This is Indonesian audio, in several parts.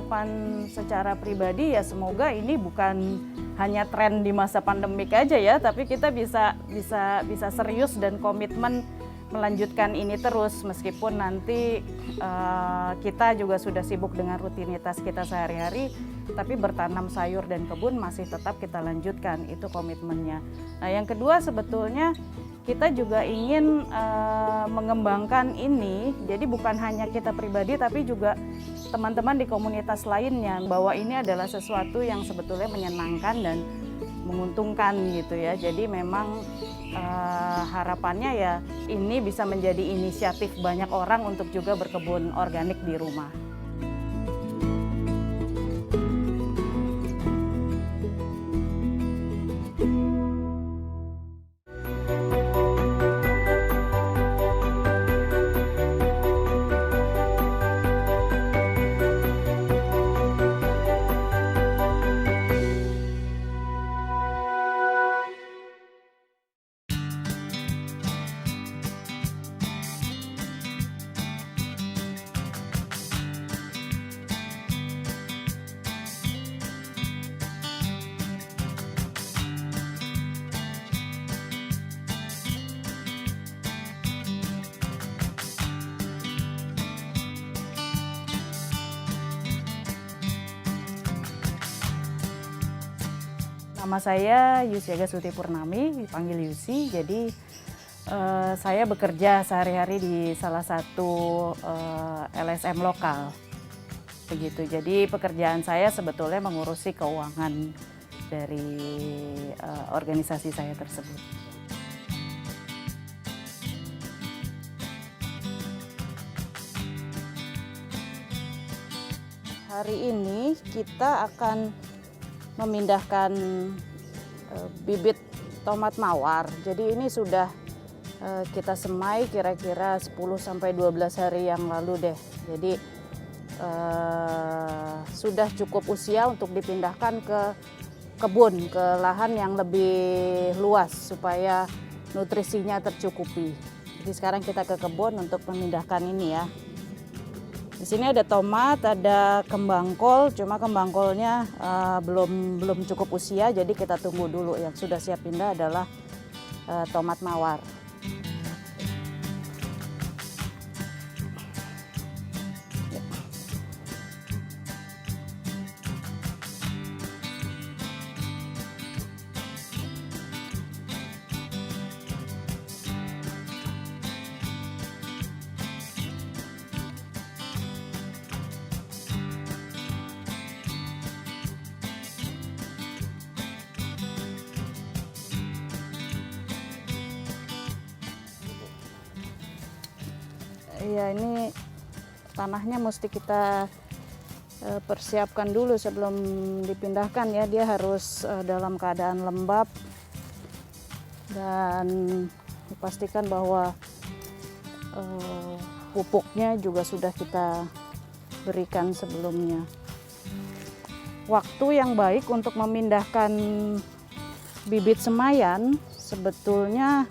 harapan secara pribadi ya semoga ini bukan hanya tren di masa pandemik aja ya, tapi kita bisa serius dan komitmen melanjutkan ini terus meskipun nanti kita juga sudah sibuk dengan rutinitas kita sehari-hari, tapi bertanam sayur dan kebun masih tetap kita lanjutkan, itu komitmennya. Nah, yang kedua sebetulnya kita juga ingin mengembangkan ini, jadi bukan hanya kita pribadi tapi juga teman-teman di komunitas lainnya, bahwa ini adalah sesuatu yang sebetulnya menyenangkan dan menguntungkan gitu ya. Jadi memang harapannya ya ini bisa menjadi inisiatif banyak orang untuk juga berkebun organik di rumah. Nama saya Yusiaga Suti Purnami, dipanggil Yusi. Jadi saya bekerja sehari-hari di salah satu LSM lokal. Begitu. Jadi pekerjaan saya sebetulnya mengurusi keuangan dari organisasi saya tersebut. Hari ini kita akan memindahkan bibit tomat mawar. Jadi ini sudah kita semai kira-kira 10-12 hari yang lalu deh. Jadi sudah cukup usia untuk dipindahkan ke kebun, ke lahan yang lebih luas supaya nutrisinya tercukupi. Jadi sekarang kita ke kebun untuk memindahkan ini ya. Di sini ada tomat, ada kembang kol, cuma kembang kolnya belum cukup usia, jadi kita tunggu dulu. Yang sudah siap pindah adalah tomat mawar. Iya, ini tanahnya mesti kita persiapkan dulu sebelum dipindahkan ya. Dia harus dalam keadaan lembab dan dipastikan bahwa pupuknya juga sudah kita berikan sebelumnya. Waktu yang baik untuk memindahkan bibit semayan sebetulnya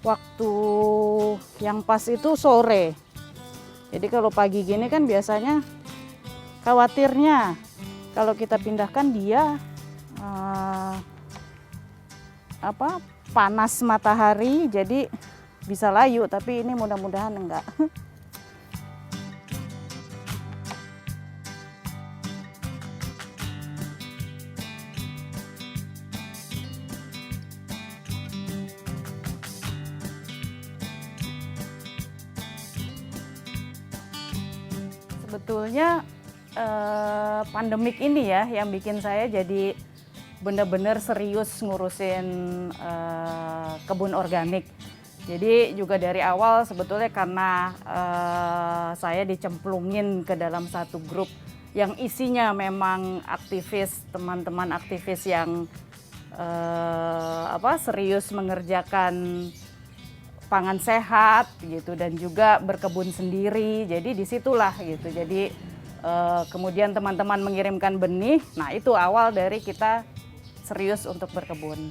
waktu yang pas itu sore. Jadi kalau pagi gini kan biasanya khawatirnya kalau kita pindahkan dia panas matahari jadi bisa layu, tapi ini mudah-mudahan enggak. Sebetulnya pandemik ini ya yang bikin saya jadi benar-benar serius ngurusin kebun organik. Jadi juga dari awal sebetulnya karena saya dicemplungin ke dalam satu grup yang isinya memang aktivis, teman-teman aktivis yang serius mengerjakan pangan sehat gitu dan juga berkebun sendiri. Jadi disitulah gitu. Jadi kemudian teman-teman mengirimkan benih. Nah itu awal dari kita serius untuk berkebun.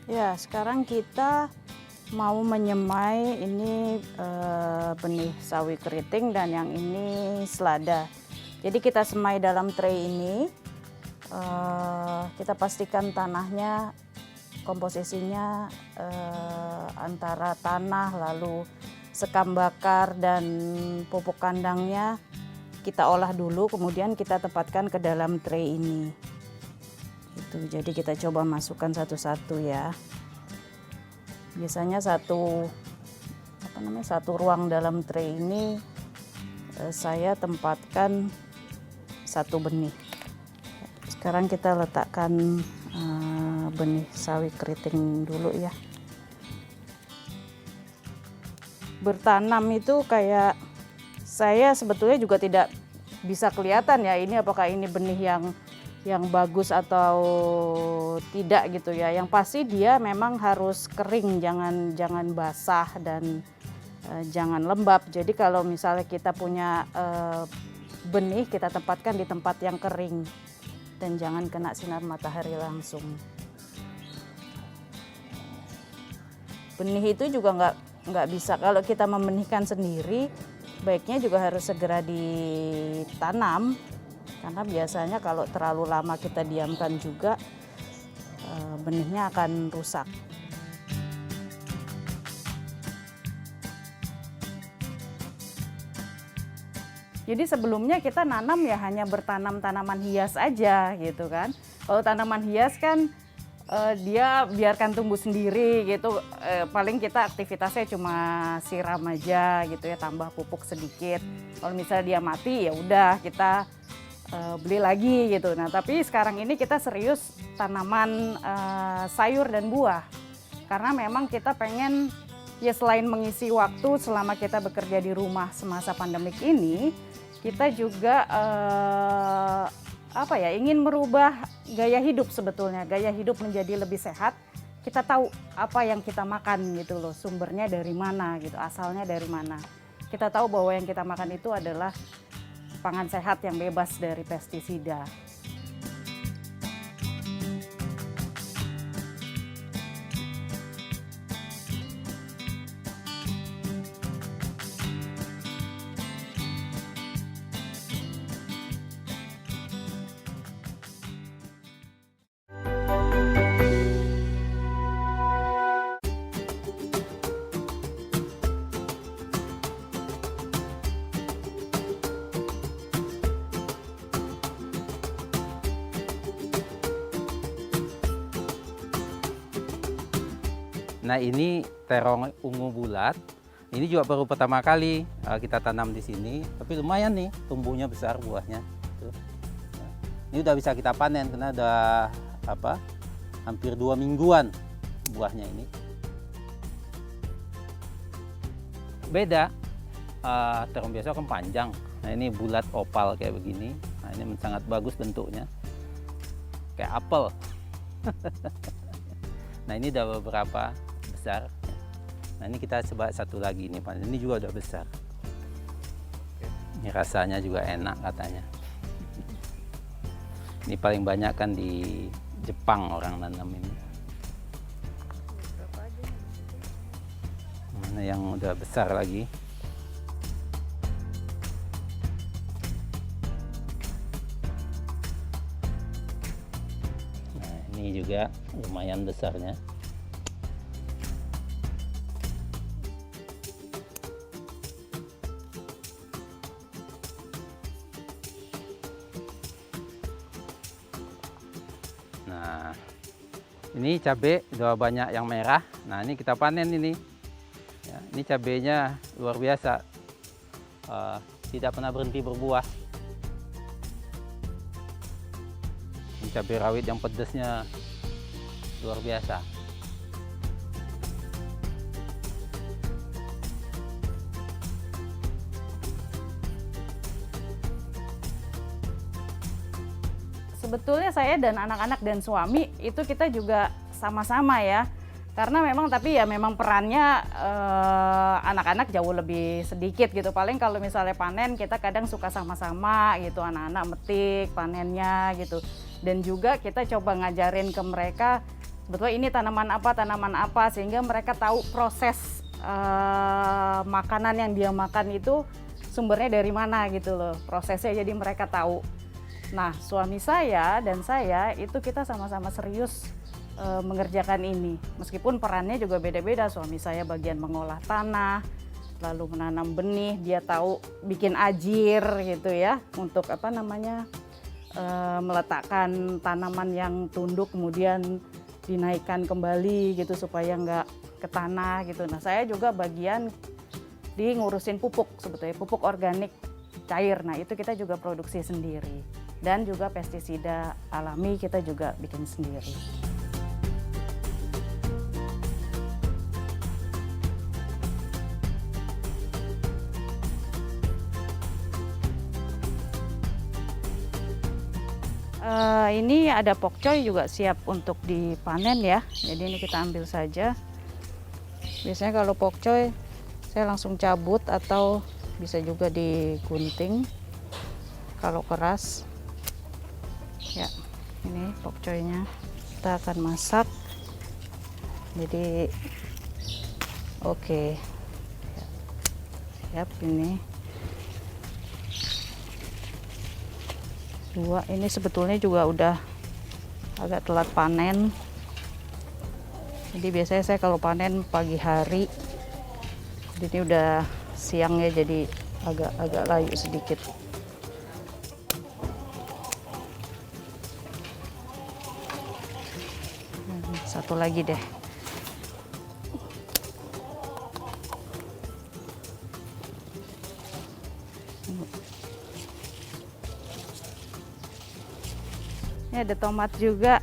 Ya, sekarang kita mau menyemai ini benih sawi keriting dan yang ini selada. Jadi kita semai dalam tray ini, kita pastikan tanahnya komposisinya antara tanah lalu sekam bakar dan pupuk kandangnya kita olah dulu, kemudian kita tempatkan ke dalam tray ini. Jadi kita coba masukkan satu-satu ya. Biasanya satu ruang dalam tray ini saya tempatkan satu benih. Sekarang kita letakkan benih sawi keriting dulu ya. Bertanam itu kayak saya sebetulnya juga tidak bisa kelihatan ya ini apakah ini benih yang bagus atau tidak gitu ya. Yang pasti dia memang harus kering, jangan basah dan jangan lembab. Jadi kalau misalnya kita punya benih, kita tempatkan di tempat yang kering dan jangan kena sinar matahari langsung. Benih itu juga nggak bisa kalau kita membenihkan sendiri, baiknya juga harus segera ditanam. Karena biasanya kalau terlalu lama kita diamkan juga benihnya akan rusak. Jadi sebelumnya kita nanam ya hanya bertanam tanaman hias aja gitu kan. Kalau tanaman hias kan dia biarkan tumbuh sendiri gitu. Paling kita aktivitasnya cuma siram aja gitu ya, tambah pupuk sedikit. Kalau misalnya dia mati ya udah kita beli lagi gitu. Nah tapi sekarang ini kita serius tanaman sayur dan buah karena memang kita pengen ya selain mengisi waktu selama kita bekerja di rumah semasa pandemik ini, kita juga ingin merubah gaya hidup sebetulnya, gaya hidup menjadi lebih sehat. Kita tahu apa yang kita makan gitu loh, sumbernya dari mana gitu, asalnya dari mana. Kita tahu bahwa yang kita makan itu adalah pangan sehat yang bebas dari pestisida. Nah ini terong ungu bulat, ini juga baru pertama kali kita tanam di sini, tapi lumayan nih tumbuhnya besar buahnya. Ini udah bisa kita panen karena udah hampir 2 mingguan buahnya ini. Beda, terong biasa kan panjang, nah ini bulat opal kayak begini. Nah ini sangat bagus bentuknya, kayak apel. Nah ini udah beberapa besar. Nah ini kita coba satu lagi nih, ini juga udah besar. Ini rasanya juga enak katanya. Ini paling banyak kan di Jepang orang nanam ini. Mana yang udah besar lagi. Nah ini juga lumayan besarnya. Nah, ini cabai udah banyak yang merah. Nah, ini kita panen ini. Ya, ini cabainya luar biasa. Tidak pernah berhenti berbuah. Ini cabai rawit yang pedasnya luar biasa. Sebetulnya saya dan anak-anak dan suami itu kita juga sama-sama ya. Karena memang tapi ya memang perannya anak-anak jauh lebih sedikit gitu. Paling kalau misalnya panen kita kadang suka sama-sama gitu, anak-anak metik panennya gitu. Dan juga kita coba ngajarin ke mereka sebetulnya ini tanaman apa, sehingga mereka tahu proses makanan yang dia makan itu sumbernya dari mana gitu loh, prosesnya, jadi mereka tahu. Nah, suami saya dan saya itu kita sama-sama serius mengerjakan ini, meskipun perannya juga beda-beda. Suami saya bagian mengolah tanah, lalu menanam benih, dia tahu bikin ajir gitu ya, untuk meletakkan tanaman yang tunduk kemudian dinaikkan kembali gitu supaya nggak ke tanah gitu. Nah, saya juga bagian di ngurusin pupuk, sebetulnya pupuk organik cair. Nah, itu kita juga produksi sendiri, dan juga pestisida alami kita juga bikin sendiri. Ini ada pokcoy juga siap untuk dipanen ya. Jadi ini kita ambil saja. Biasanya kalau pokcoy saya langsung cabut atau bisa juga digunting kalau keras. Ya, ini pokcoynya kita akan masak. Jadi oke. Siap ini. Dua ini sebetulnya juga udah agak telat panen, jadi biasanya saya kalau panen pagi hari, jadi ini udah siang ya, jadi agak layu sedikit. Satu lagi deh. Ini ada tomat juga,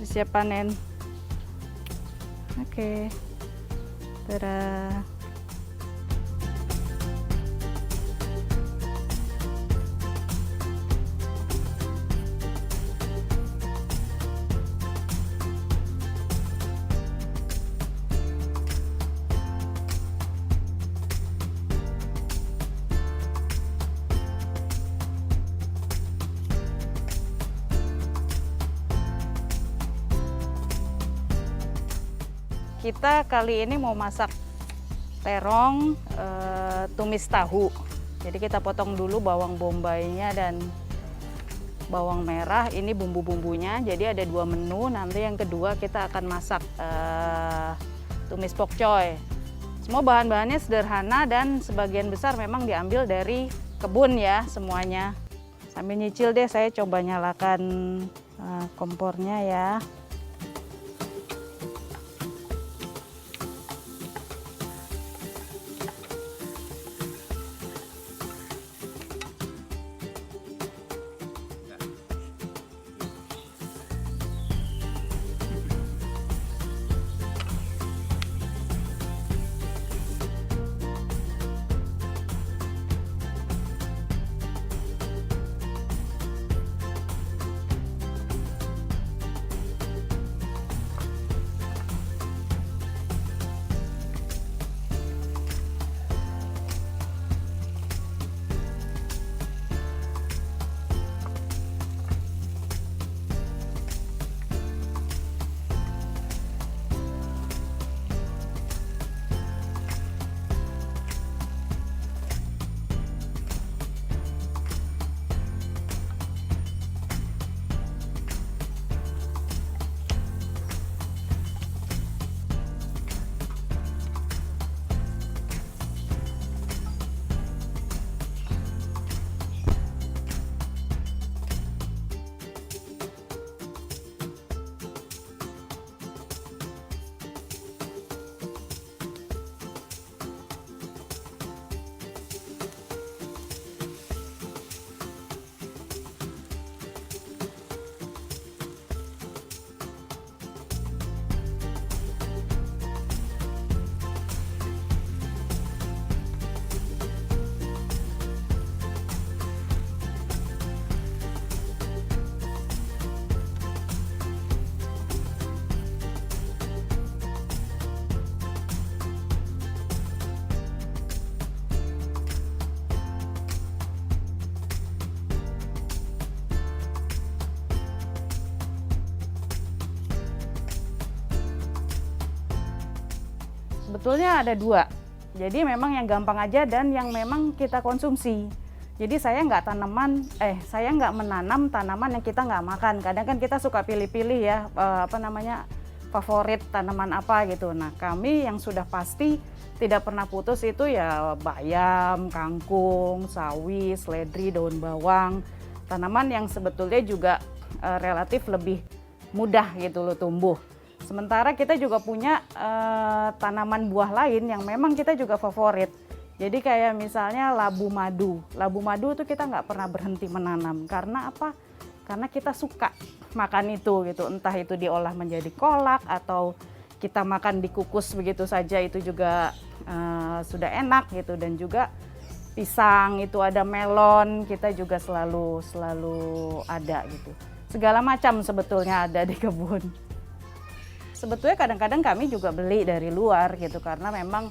siap panen. Oke, tada. Kita kali ini mau masak terong tumis tahu. Jadi kita potong dulu bawang bombaynya dan bawang merah. Ini bumbu-bumbunya. Jadi ada 2 menu. Nanti yang kedua kita akan masak tumis pokcoy. Semua bahan-bahannya sederhana dan sebagian besar memang diambil dari kebun ya semuanya. Sambil nyicil deh, saya coba nyalakan kompornya ya. Sebetulnya ada dua. Jadi memang yang gampang aja dan yang memang kita konsumsi. Jadi saya nggak menanam tanaman yang kita nggak makan. Kadang kan kita suka pilih-pilih ya, favorit tanaman apa gitu. Nah, kami yang sudah pasti tidak pernah putus itu ya bayam, kangkung, sawi, seledri, daun bawang. Tanaman yang sebetulnya juga relatif lebih mudah gitu loh tumbuh. Sementara kita juga punya tanaman buah lain yang memang kita juga favorit. Jadi kayak misalnya labu madu. Labu madu itu kita nggak pernah berhenti menanam. Karena apa? Karena kita suka makan itu gitu. Entah itu diolah menjadi kolak atau kita makan dikukus begitu saja, itu juga sudah enak gitu. Dan juga pisang itu ada, melon kita juga selalu ada gitu. Segala macam sebetulnya ada di kebun. Sebetulnya kadang-kadang kami juga beli dari luar gitu, karena memang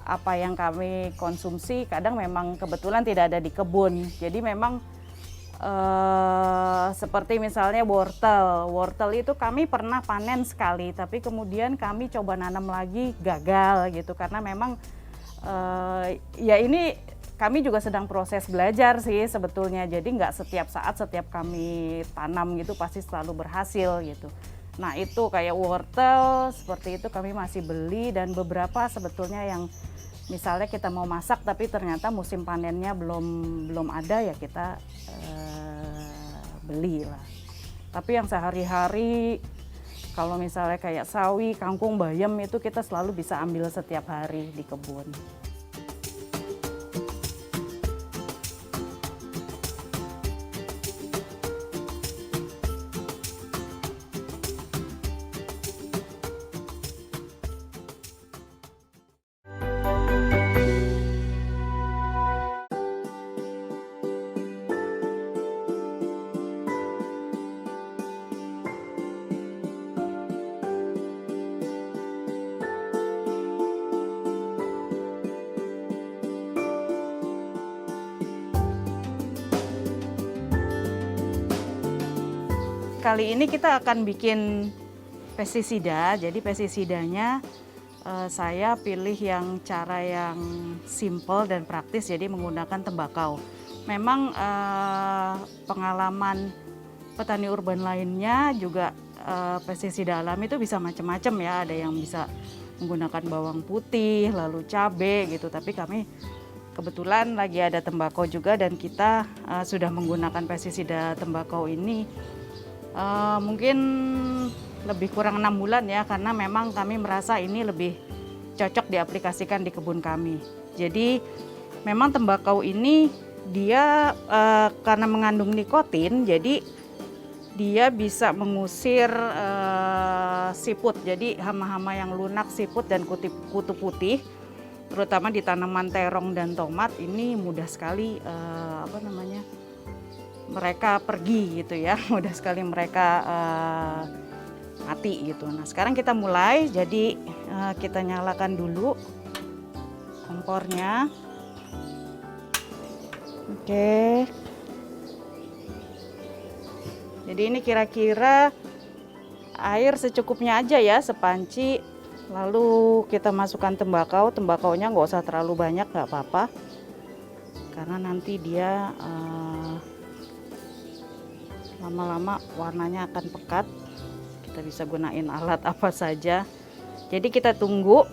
apa yang kami konsumsi kadang memang kebetulan tidak ada di kebun. Jadi memang seperti misalnya wortel itu kami pernah panen sekali, tapi kemudian kami coba nanam lagi gagal gitu, karena memang ya ini kami juga sedang proses belajar sih sebetulnya. Jadi nggak setiap saat setiap kami tanam gitu pasti selalu berhasil gitu. Nah itu kayak wortel seperti itu kami masih beli, dan beberapa sebetulnya yang misalnya kita mau masak tapi ternyata musim panennya belum ada, ya kita beli lah. Tapi yang sehari-hari kalau misalnya kayak sawi, kangkung, bayam itu kita selalu bisa ambil setiap hari di kebun. Kali ini kita akan bikin pestisida. Jadi pestisidanya saya pilih yang cara yang simple dan praktis, jadi menggunakan tembakau. Memang pengalaman petani urban lainnya juga pestisida alami itu bisa macam-macam ya. Ada yang bisa menggunakan bawang putih, lalu cabai gitu. Tapi kami kebetulan lagi ada tembakau juga, dan kita sudah menggunakan pestisida tembakau ini mungkin lebih kurang 6 bulan ya, karena memang kami merasa ini lebih cocok diaplikasikan di kebun kami. Jadi memang tembakau ini dia karena mengandung nikotin, jadi dia bisa mengusir siput. Jadi hama-hama yang lunak, siput dan kutu putih, terutama di tanaman terong dan tomat ini mudah sekali mereka pergi gitu ya, mudah sekali mereka mati gitu. Nah sekarang kita mulai, jadi kita nyalakan dulu kompornya. Oke. Jadi ini kira-kira air secukupnya aja ya, sepanci. Lalu kita masukkan tembakaunya nggak usah terlalu banyak, nggak apa-apa, karena nanti dia lama-lama warnanya akan pekat. Kita bisa gunain alat apa saja. Jadi kita tunggu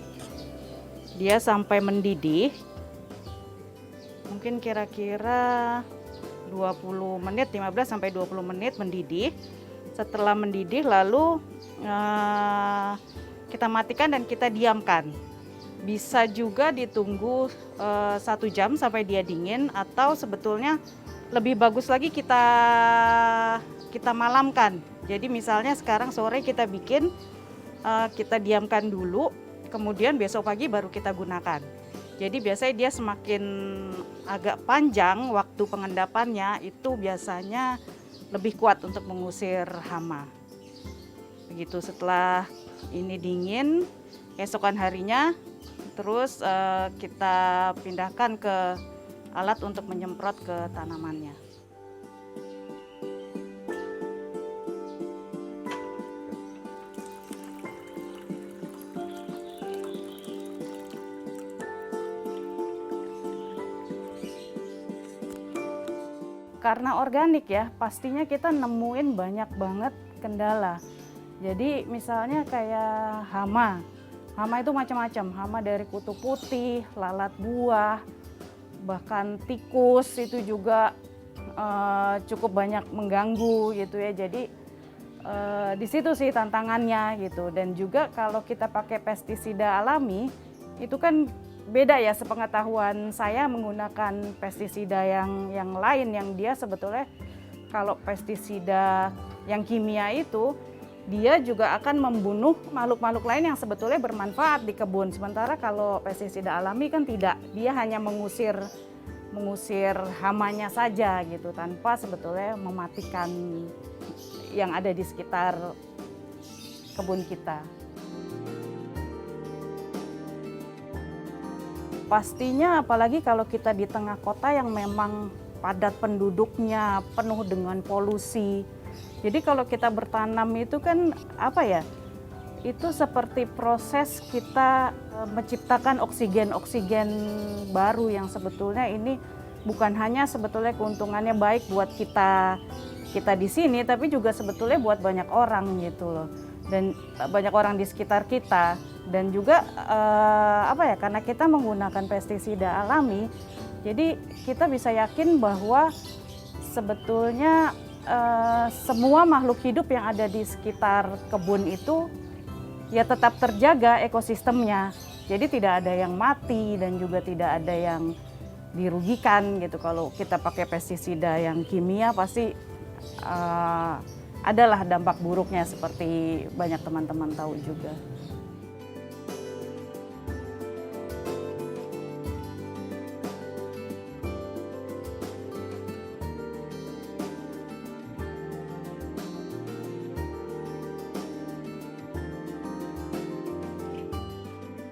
dia sampai mendidih. Mungkin kira-kira 20 menit, 15 sampai 20 menit mendidih. Setelah mendidih lalu kita matikan dan kita diamkan. Bisa juga ditunggu 1 jam sampai dia dingin, atau sebetulnya lebih bagus lagi kita malamkan. Jadi misalnya sekarang sore kita bikin, kita diamkan dulu, kemudian besok pagi baru kita gunakan. Jadi biasanya dia semakin agak panjang waktu pengendapannya, itu biasanya lebih kuat untuk mengusir hama. Begitu, setelah ini dingin, esokan harinya terus kita pindahkan ke alat untuk menyemprot ke tanamannya. Karena organik ya, pastinya kita nemuin banyak banget kendala. Jadi misalnya kayak hama. Hama itu macam-macam, hama dari kutu putih, lalat buah, bahkan tikus itu juga cukup banyak mengganggu gitu ya. Jadi di situ sih tantangannya gitu. Dan juga kalau kita pakai pestisida alami, itu kan beda ya, sepengetahuan saya menggunakan pestisida yang lain yang dia sebetulnya, kalau pestisida yang kimia itu dia juga akan membunuh makhluk-makhluk lain yang sebetulnya bermanfaat di kebun. Sementara kalau pestisida alami kan tidak, dia hanya mengusir hamanya saja gitu, tanpa sebetulnya mematikan yang ada di sekitar kebun kita. Pastinya apalagi kalau kita di tengah kota yang memang padat penduduknya, penuh dengan polusi. Jadi kalau kita bertanam itu kan apa ya, itu seperti proses kita menciptakan oksigen baru yang sebetulnya ini bukan hanya sebetulnya keuntungannya baik buat kita di sini, tapi juga sebetulnya buat banyak orang gitu loh. Dan banyak orang di sekitar kita. Dan juga karena kita menggunakan pestisida alami, jadi kita bisa yakin bahwa sebetulnya semua makhluk hidup yang ada di sekitar kebun itu ya tetap terjaga ekosistemnya. Jadi tidak ada yang mati dan juga tidak ada yang dirugikan gitu. Kalau kita pakai pestisida yang kimia pasti adalah dampak buruknya, seperti banyak teman-teman tahu juga.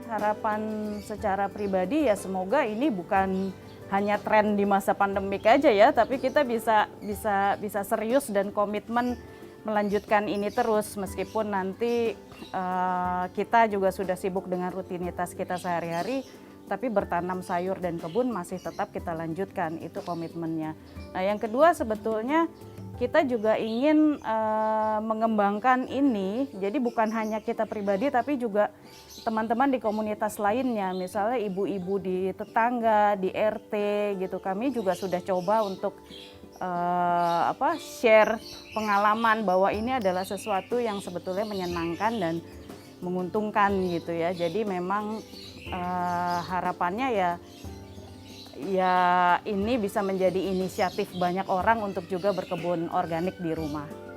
Harapan secara pribadi ya semoga ini bukan hanya tren di masa pandemik aja ya, tapi kita bisa serius dan komitmen melanjutkan ini terus, meskipun nanti kita juga sudah sibuk dengan rutinitas kita sehari-hari, tapi bertanam sayur dan kebun masih tetap kita lanjutkan, itu komitmennya. Nah, yang kedua sebetulnya kita juga ingin mengembangkan ini, jadi bukan hanya kita pribadi tapi juga teman-teman di komunitas lainnya, misalnya ibu-ibu di tetangga, di RT gitu. Kami juga sudah coba untuk share pengalaman bahwa ini adalah sesuatu yang sebetulnya menyenangkan dan menguntungkan gitu ya. Jadi memang harapannya ya ini bisa menjadi inisiatif banyak orang untuk juga berkebun organik di rumah.